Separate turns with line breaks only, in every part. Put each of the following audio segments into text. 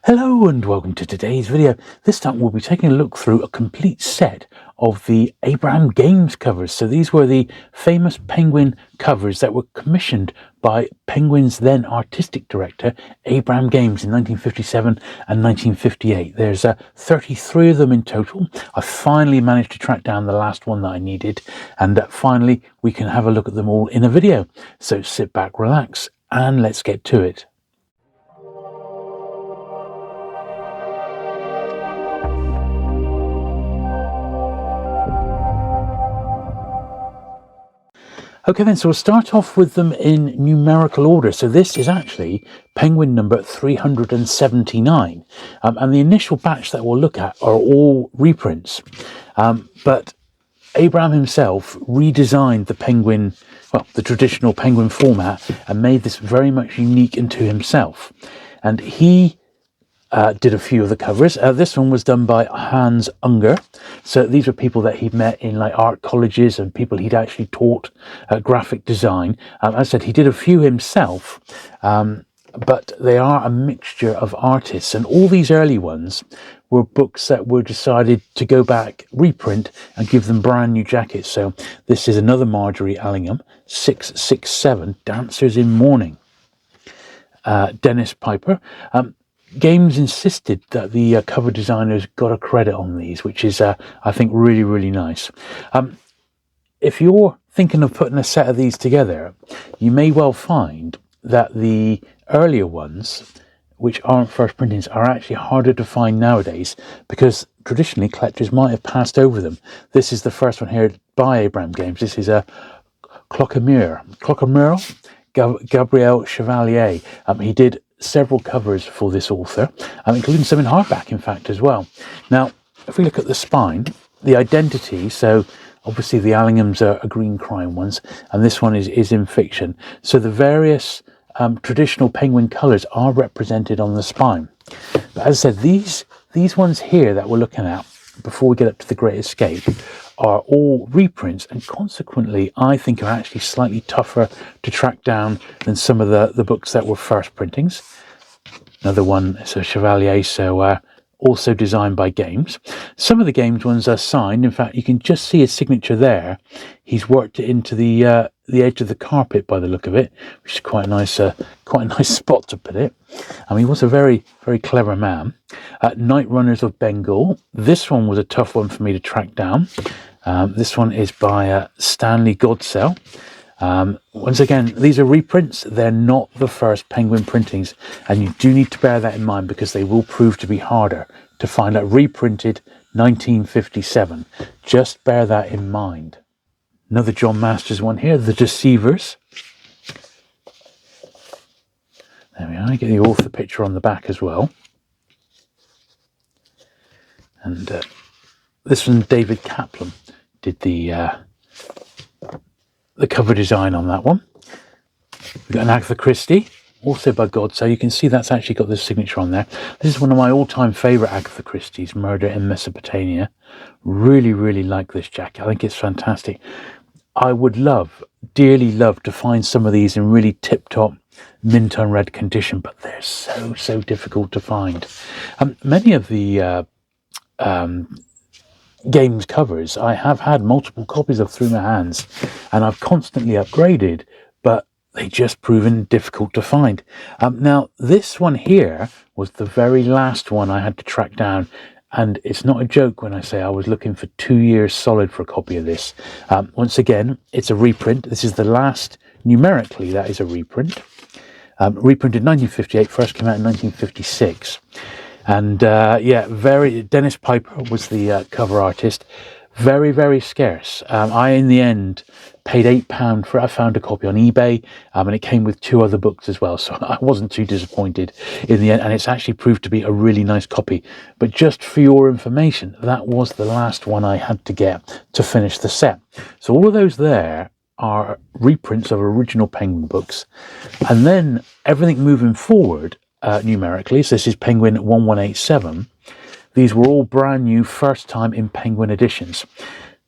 Hello and welcome to today's video. This time we'll be taking a look through a complete set of the Abram Games covers. So these were the famous Penguin covers that were commissioned by Penguin's then artistic director, Abram Games, in 1957 and 1958. There's 33 of them in total. I finally managed to track down the last one that I needed, and finally we can have a look at them all in a video. So sit back, relax, and let's get to it. Okay then, so we'll start off with them in numerical order. So this is actually Penguin number 379. And the initial batch that we'll look at are all reprints. But Abram himself redesigned the Penguin, well, the traditional Penguin format, and made this very much unique into himself. And he did a few of the covers. This one was done by Hans Unger. So these were people that he'd met in like art colleges and people he'd actually taught graphic design. As I said, he did a few himself, but they are a mixture of artists. And all these early ones were books that were decided to go back, reprint, and give them brand new jackets. So this is another Marjorie Allingham, 667, Dancers in Mourning. Dennis Piper. Games insisted that the cover designers got a credit on these, which is, I think, really, really nice. If you're thinking of putting a set of these together, you may well find that the earlier ones, which aren't first printings, are actually harder to find nowadays because traditionally collectors might have passed over them. This is the first one here by Abram Games. This is a Clockamere, Gabriel Chevalier. He did several covers for this author, including some in hardback, in fact, as well. Now, if we look at the spine, the identity, so obviously the Allinghams are green crime ones, and this one is in fiction. So the various traditional Penguin colours are represented on the spine. But as I said, these ones here that we're looking at, before we get up to The Great Escape, are all reprints, and consequently I think are actually slightly tougher to track down than some of the books that were first printings. Another one is a Chevalier, so also designed by Games. Some of the Games ones are signed. In fact, you can just see his signature there. He's worked it into the edge of the carpet by the look of it, which is quite a nice spot to put it. He was a very, very clever man. Night Runners of Bengal. This one was a tough one for me to track down. This one is by Stanley Godsell. Once again, these are reprints. They're not the first Penguin printings, and you do need to bear that in mind because they will prove to be harder to find out. Reprinted 1957. Just bear that in mind. Another John Masters one here, The Deceivers. There we are. I get the author picture on the back as well. And this one, David Kaplan did the cover design on that one. We've got an Agatha Christie, also by God, so you can see that's actually got the signature on there. This is one of my all-time favourite Agatha Christie's, Murder in Mesopotamia. Really, really like this jacket. I think it's fantastic. I would dearly love to find some of these in really tip-top mint unread condition, but they're so difficult to find. Many of the Games covers I have had multiple copies of through my hands, and I've constantly upgraded, but they just proven difficult to find. Now this one here was the very last one I had to track down, and it's not a joke when I say I was looking for 2 years solid for a copy of this. Once again, it's a reprint. This is the last, numerically, that is a reprint. Reprinted 1958, first came out in 1956. And Dennis Piper was the cover artist. Very, very scarce. I, in the end, paid £8 for it. I found a copy on eBay, and it came with 2 other books as well, so I wasn't too disappointed in the end, and it's actually proved to be a really nice copy. But just for your information, that was the last one I had to get to finish the set. So all of those there are reprints of original Penguin books, and then everything moving forward numerically, so this is Penguin 1187. These were all brand new, first time in Penguin editions.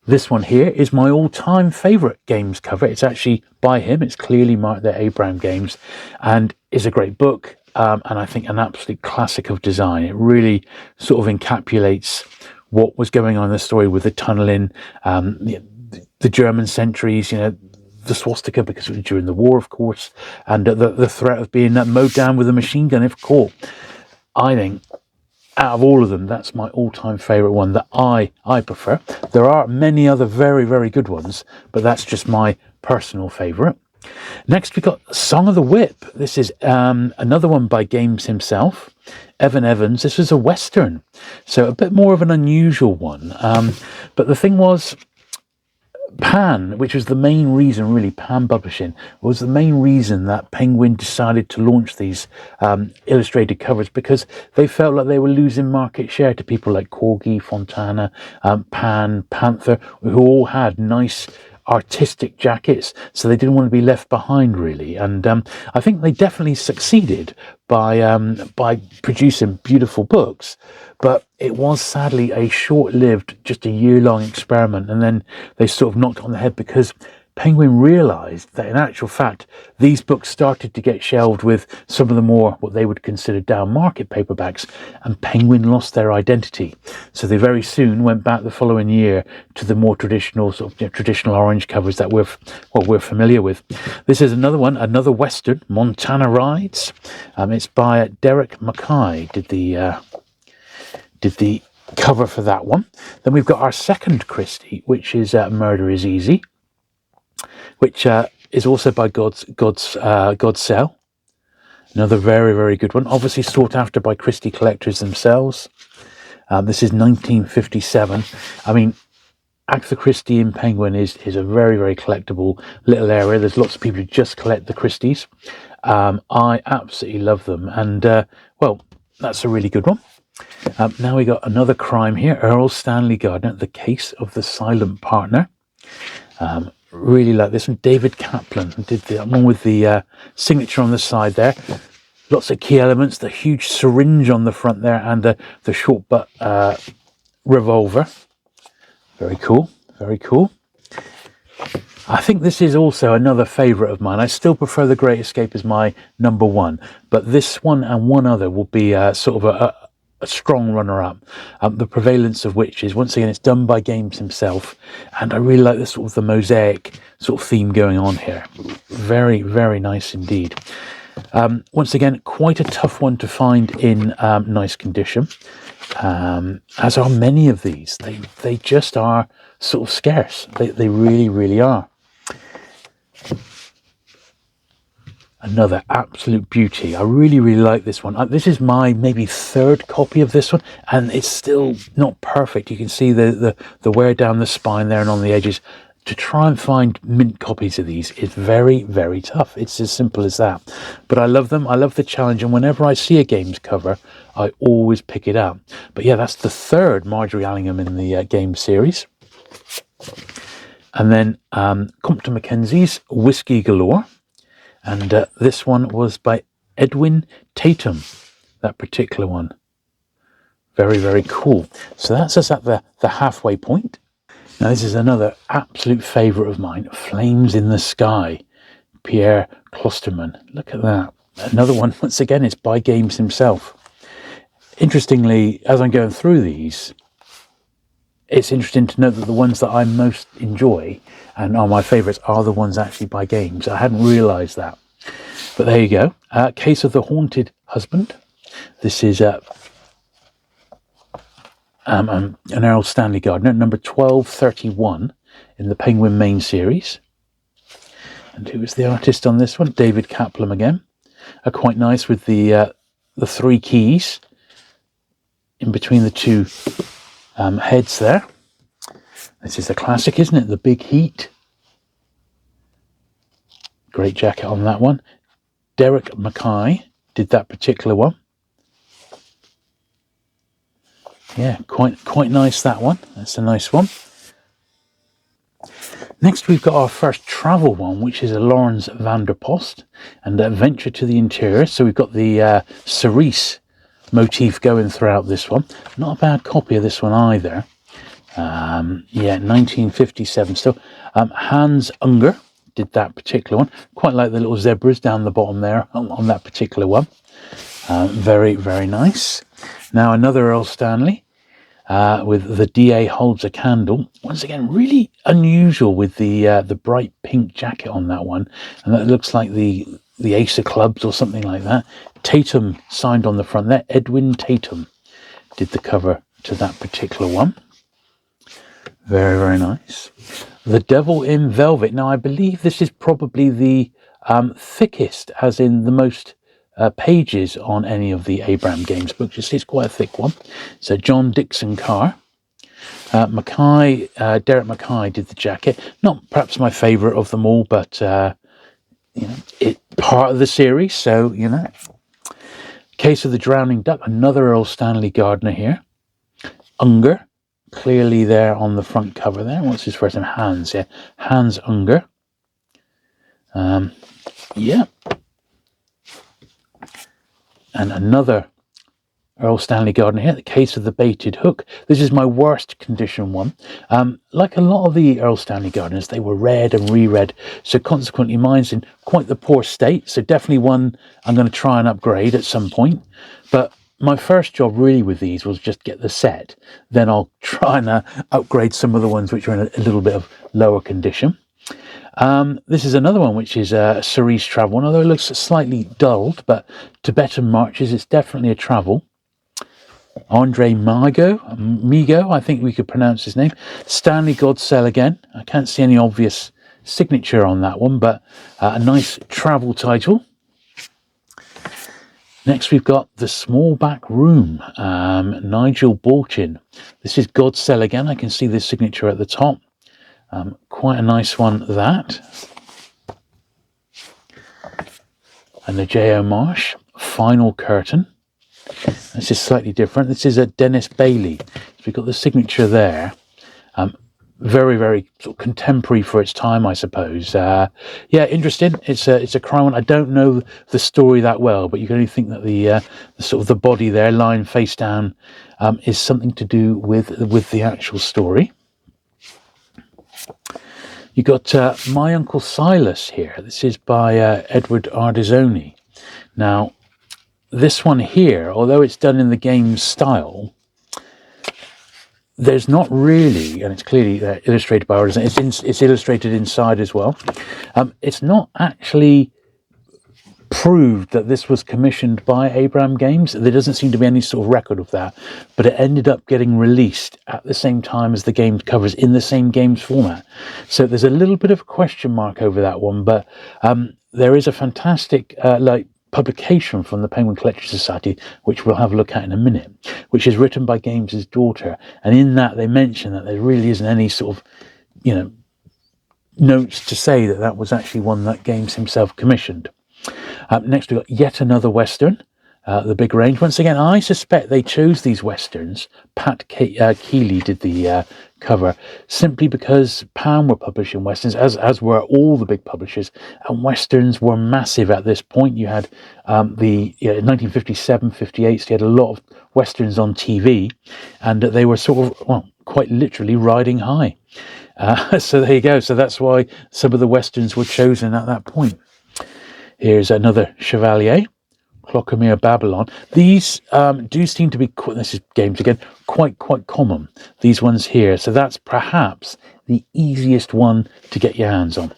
This one here is my all-time favourite Games cover. It's actually by him. It's clearly marked there, Abram Games, and is a great book. and I think an absolute classic of design. It really sort of encapsulates what was going on in the story with the tunneling, the German sentries, the swastika because it was during the war, of course, and the threat of being mowed down with a machine gun if caught. I think out of all of them, that's my all-time favourite one that I prefer. There are many other very, very good ones, but that's just my personal favourite. Next, we've got Song of the Whip. This is another one by Games himself, Evan Evans. This was a Western, so a bit more of an unusual one. But the thing was, Pan, which was the main reason, really, Pan Publishing, was the main reason that Penguin decided to launch these illustrated covers, because they felt like they were losing market share to people like Corgi, Fontana, Pan, Panther, who all had nice artistic jackets, so they didn't want to be left behind, really. And I think they definitely succeeded by producing beautiful books, but it was sadly a short-lived, just a year-long experiment, and then they sort of knocked it on the head because Penguin realised that in actual fact these books started to get shelved with some of the more what they would consider down market paperbacks, and Penguin lost their identity. So they very soon went back the following year to the more traditional sort of traditional orange covers that we're familiar with. This is another one, another Western, Montana Rides. It's by Derek Mackay. Did the cover for that one. Then we've got our second Christie, which is Murder is Easy, which is also by Godsell. Another very, very good one. Obviously sought after by Christie collectors themselves. This is 1957. I mean, Agatha Christie in Penguin is a very, very collectible little area. There's lots of people who just collect the Christies. I absolutely love them. And, well, that's a really good one. Now we got another crime here. Earl Stanley Gardner, The Case of the Silent Partner. Really like this one. David Kaplan did the one with the signature on the side there. Lots of key elements. The huge syringe on the front there, and the short butt revolver. Very cool. Very cool. I think this is also another favourite of mine. I still prefer The Great Escape as my number one, but this one and one other will be sort of a strong runner-up, the prevalence of which is, once again, it's done by Games himself, and I really like this sort of the mosaic sort of theme going on here. Very, very nice indeed. Once again, quite a tough one to find in nice condition, as are many of these. They just are sort of scarce. They really, really are. Another absolute beauty. I really, really like this one. This is my maybe third copy of this one, and it's still not perfect. You can see the wear down the spine there and on the edges. To try and find mint copies of these is very, very tough. It's as simple as that. But I love them. I love the challenge, and whenever I see a Games cover, I always pick it up. But yeah, that's the third Marjorie Allingham in the Games series. And then Compton Mackenzie's Whiskey Galore. And this one was by Edwin Tatum, that particular one. Very, very cool. So that's us at the halfway point. Now this is another absolute favourite of mine, Flames in the Sky, Pierre Klosterman. Look at that. Another one, once again, it's by Games himself. Interestingly, as I'm going through these, it's interesting to note that the ones that I most enjoy and are my favourites are the ones actually by Games. I hadn't realised that. But there you go. Case of the Haunted Husband. This is an Earl Stanley Gardner, number 1231 in the Penguin main series. And who was the artist on this one? David Kaplan again. Quite nice with the three keys in between the two heads there. This is a classic, isn't it? The Big Heat. Great jacket on that one. Derek Mackay did that particular one. Yeah, quite nice, that one. That's a nice one. Next, we've got our first travel one, which is a Lawrence van der Post and Adventure to the Interior. So we've got the cerise motif going throughout this one. Not a bad copy of this one either. Yeah, 1957 still. Hans Unger did that particular one. Quite like the little zebras down the bottom there on that particular one. Very, very nice. Now another Earl Stanley with the DA holds a candle. Once again, really unusual with the bright pink jacket on that one, and that looks like the Ace of Clubs or something like that. Tatum signed on the front there. Edwin Tatum did the cover to that particular one. Very, very nice. The Devil in Velvet. Now, I believe this is probably the thickest, as in the most pages on any of the Abram Games books. You see, it's quite a thick one. So, John Dixon Carr. Derek Mackay did the jacket. Not perhaps my favourite of them all, but it's part of the series, so Case of the Drowning Duck, another Earl Stanley Gardner here. Unger, clearly there on the front cover there. What's his first name? Hans, yeah. Hans Unger. Yeah. And another Earl Stanley Gardner here, The Case of the Baited Hook. This is my worst condition one. Like a lot of the Earl Stanley Gardners, they were read and reread, so consequently mine's in quite the poor state, so definitely one I'm going to try and upgrade at some point. But my first job really with these was just get the set, then I'll try and upgrade some of the ones which are in a little bit of lower condition. This is another one which is a Cerise travel one, although it looks slightly dulled, but Tibetan Marches, it's definitely a travel. Andre Migo, I think we could pronounce his name. Stanley Godsell again. I can't see any obvious signature on that one, but a nice travel title. Next we've got The Small Back Room, Nigel Borchin. This is Godsell again. I can see the signature at the top. Quite a nice one, that. And the J.O. Marsh, Final Curtain. This is slightly different. This is a Dennis Bailey. So we've got the signature there. Very, very sort of contemporary for its time, I suppose. Yeah, interesting. It's a crime one. I don't know the story that well, but you can only think that the sort of the body there, lying face down, is something to do with the actual story. You got My Uncle Silas here. This is by Edward Ardizoni. Now, this one here, although it's done in the game style, there's not really, and it's clearly illustrated by Ardizoni. It's illustrated inside as well. It's not actually proved that this was commissioned by Abram Games. There doesn't seem to be any sort of record of that, but it ended up getting released at the same time as the game's covers in the same game's format. So there's a little bit of a question mark over that one, but there is a fantastic publication from the Penguin Collectors Society, which we'll have a look at in a minute, which is written by Games' daughter, and in that they mention that there really isn't any sort of notes to say that was actually one that Games himself commissioned. Next we've got yet another Western, The Big Range. Once again, I suspect they chose these Westerns. Pat Keeley did the cover, simply because Pan were publishing Westerns, as were all the big publishers, and Westerns were massive at this point. You had in 1957, 58, so you had a lot of Westerns on TV, and they were sort of, well, quite literally riding high. So there you go. So that's why some of the Westerns were chosen at that point. Here's another Chevalier, Clockamere Babylon. These do seem to be, this is Games again, quite common, these ones here. So that's perhaps the easiest one to get your hands on.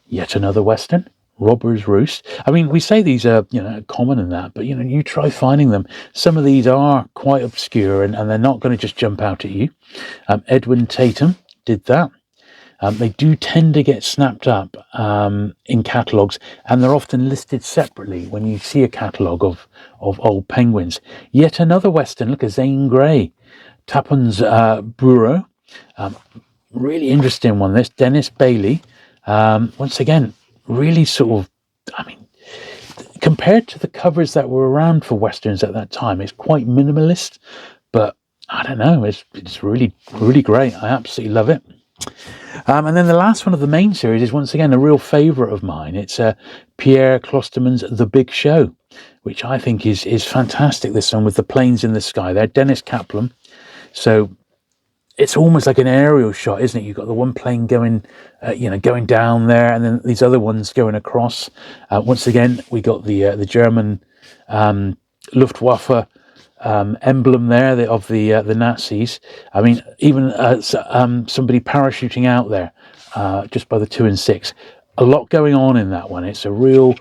Yet another Western, Robber's Roost. I mean, we say these are, common in that, but, you try finding them. Some of these are quite obscure and they're not going to just jump out at you. Edwin Tatum did that. They do tend to get snapped up in catalogues, and they're often listed separately when you see a catalogue of old penguins. Yet another Western, look at Zane Grey, Tappan's Bureau. Really interesting one, this. Dennis Bailey. Once again, really sort of, I mean, compared to the covers that were around for Westerns at that time, it's quite minimalist, but I don't know, it's really, really great. I absolutely love it. And then the last one of the main series is once again a real favourite of mine. It's Pierre Klosterman's The Big Show, which I think is fantastic, this one with the planes in the sky there. Dennis Kaplan. So it's almost like an aerial shot, isn't it? You've got the one plane going, going down there, and then these other ones going across. Once again, we got the German Luftwaffe emblem there of the Nazis. I mean, even somebody parachuting out there just by the 2 and 6. A lot going on in that one. It's a real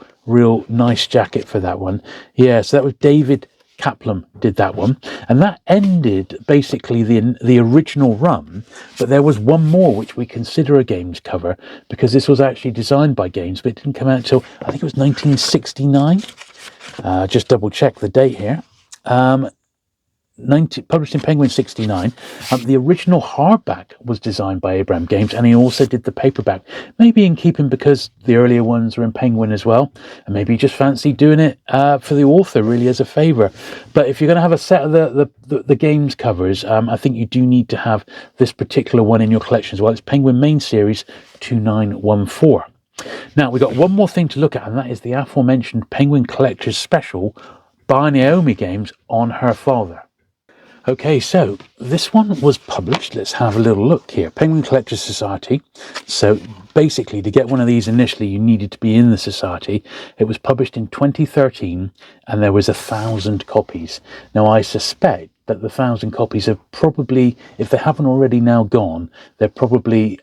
nice jacket for that one. Yeah, so that was David Kaplan did that one, and that ended basically the original run. But there was one more which we consider a Games cover, because this was actually designed by Games, but it didn't come out until I think it was 1969. Just double check the date here. Published in Penguin 69. The original hardback was designed by Abram Games, and he also did the paperback, maybe in keeping because the earlier ones are in Penguin as well, and maybe he just fancied doing it for the author really as a favour. But if you're going to have a set of the Games covers, I think you do need to have this particular one in your collection as well. It's Penguin Main Series 2914. Now we've got one more thing to look at, and that is the aforementioned Penguin Collector's Special by Naomi Games on her father. Okay, so this one was published. Let's have a little look here. Penguin Collectors Society. So basically, to get one of these initially, you needed to be in the society. It was published in 2013, and there was 1,000 copies. Now, I suspect that the 1,000 copies have probably, if they haven't already now gone, they're probably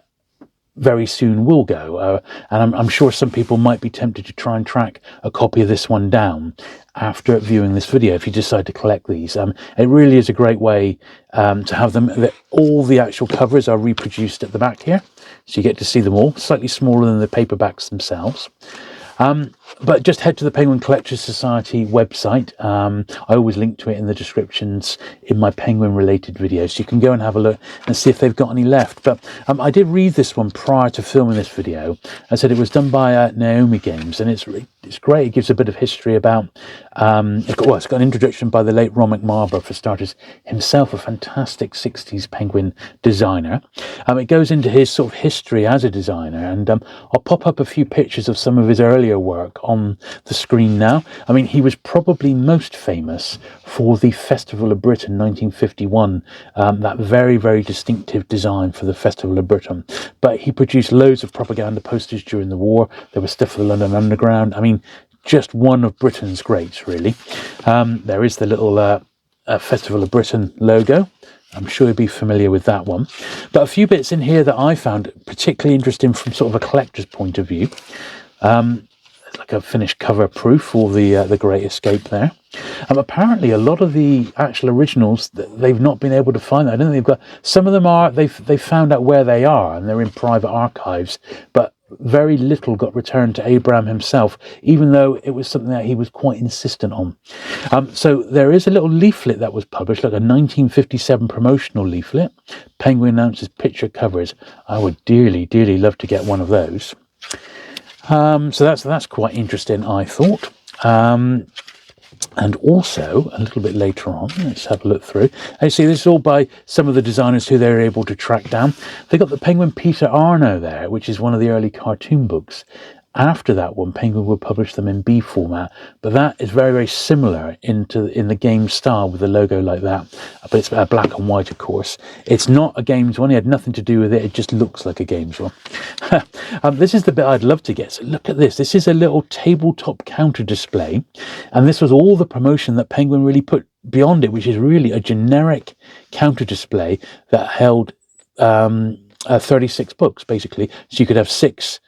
very soon will go, and I'm sure some people might be tempted to try and track a copy of this one down after viewing this video if you decide to collect these. It really is a great way to have them. All the actual covers are reproduced at the back here, so you get to see them all, slightly smaller than the paperbacks themselves. But just head to the Penguin Collectors Society website. I always link to it in the descriptions in my Penguin related videos, so you can go and have a look and see if they've got any left. But I did read this one prior to filming this video. I said it was done by Naomi Games, and it's great. It gives a bit of history about it's got an introduction by the late Ron McMarber, for starters, himself a fantastic 60s Penguin designer. It goes into his sort of history as a designer, and I'll pop up a few pictures of some of his earlier work on the screen now. I mean, he was probably most famous for the Festival of Britain 1951, that very, very distinctive design for the Festival of Britain. But he produced loads of propaganda posters during the war. There was stuff for the London Underground. I mean, just one of Britain's greats, really. There is the little Festival of Britain logo. I'm sure you'll be familiar with that one. But a few bits in here that I found particularly interesting from sort of a collector's point of view. Like a finished cover proof for the Great Escape there. Apparently, a lot of the actual originals, they've not been able to find that. I don't think they've got. Some of them are. They've found out where they are, and they're in private archives. But very little got returned to Abram himself, even though it was something that he was quite insistent on. So there is a little leaflet that was published, like a 1957 promotional leaflet. Penguin announces picture covers. I would dearly, dearly love to get one of those. So that's quite interesting, I thought. And also, a little bit later on, let's have a look through. You see, this is all by some of the designers who they were able to track down. They got the Penguin Peter Arno there, which is one of the early cartoon books. After that one, Penguin would publish them in B format, but that is very, very similar in the Games style with the logo like that. But it's black and white, of course. It's not a Games one. It had nothing to do with it. It just looks like a Games one. This is the bit I'd love to get. So look at this. This is a little tabletop counter display, and this was all the promotion that Penguin really put beyond it, which is really a generic counter display that held 36 books, basically. So you could have six.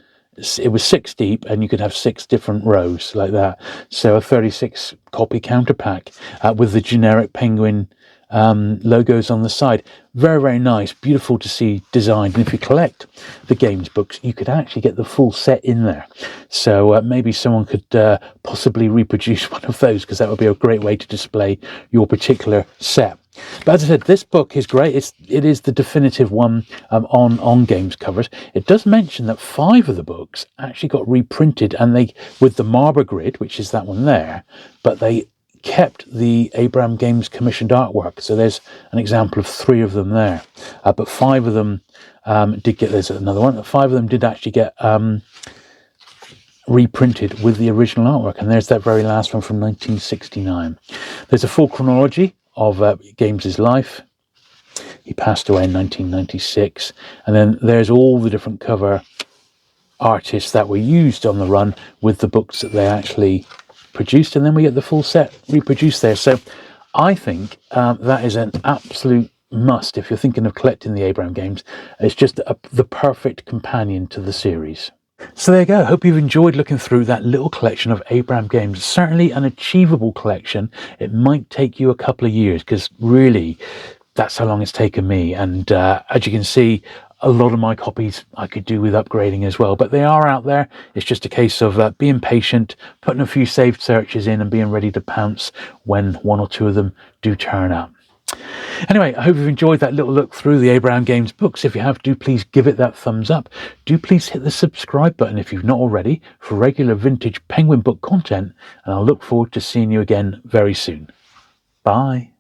It was 6 deep, and you could have 6 different rows like that. So a 36 copy counter pack with the generic Penguin logos on the side. Very, very nice, beautiful to see designed. And if you collect the Games books, you could actually get the full set in there. So maybe someone could possibly reproduce one of those, because that would be a great way to display your particular set. But as I said, this book is great. It is the definitive one on Games covers. It does mention that 5 of the books actually got reprinted, and they with the Marber grid, which is that one there, but they kept the Abram Games commissioned artwork. So there's an example of 3 of them there. But 5 of them did get. There's another one. 5 of them did actually get reprinted with the original artwork, and there's that very last one from 1969. There's a full chronology of Games' life. He passed away in 1996. And then there's all the different cover artists that were used on the run with the books that they actually produced, and then we get the full set reproduced there. So I think that is an absolute must if you're thinking of collecting the Abram games. It's just the perfect companion to the series. So there you go. Hope you've enjoyed looking through that little collection of Abram games. Certainly an achievable collection. It might take you a couple of years, because really that's how long it's taken me. And as you can see, a lot of my copies I could do with upgrading as well, but they are out there. It's just a case of being patient, putting a few saved searches in, and being ready to pounce when one or two of them do turn up. Anyway, I hope you've enjoyed that little look through the Abram Games books. If you have, do please give it that thumbs up. Do please hit the subscribe button if you've not already for regular vintage Penguin book content, and I'll look forward to seeing you again very soon. Bye.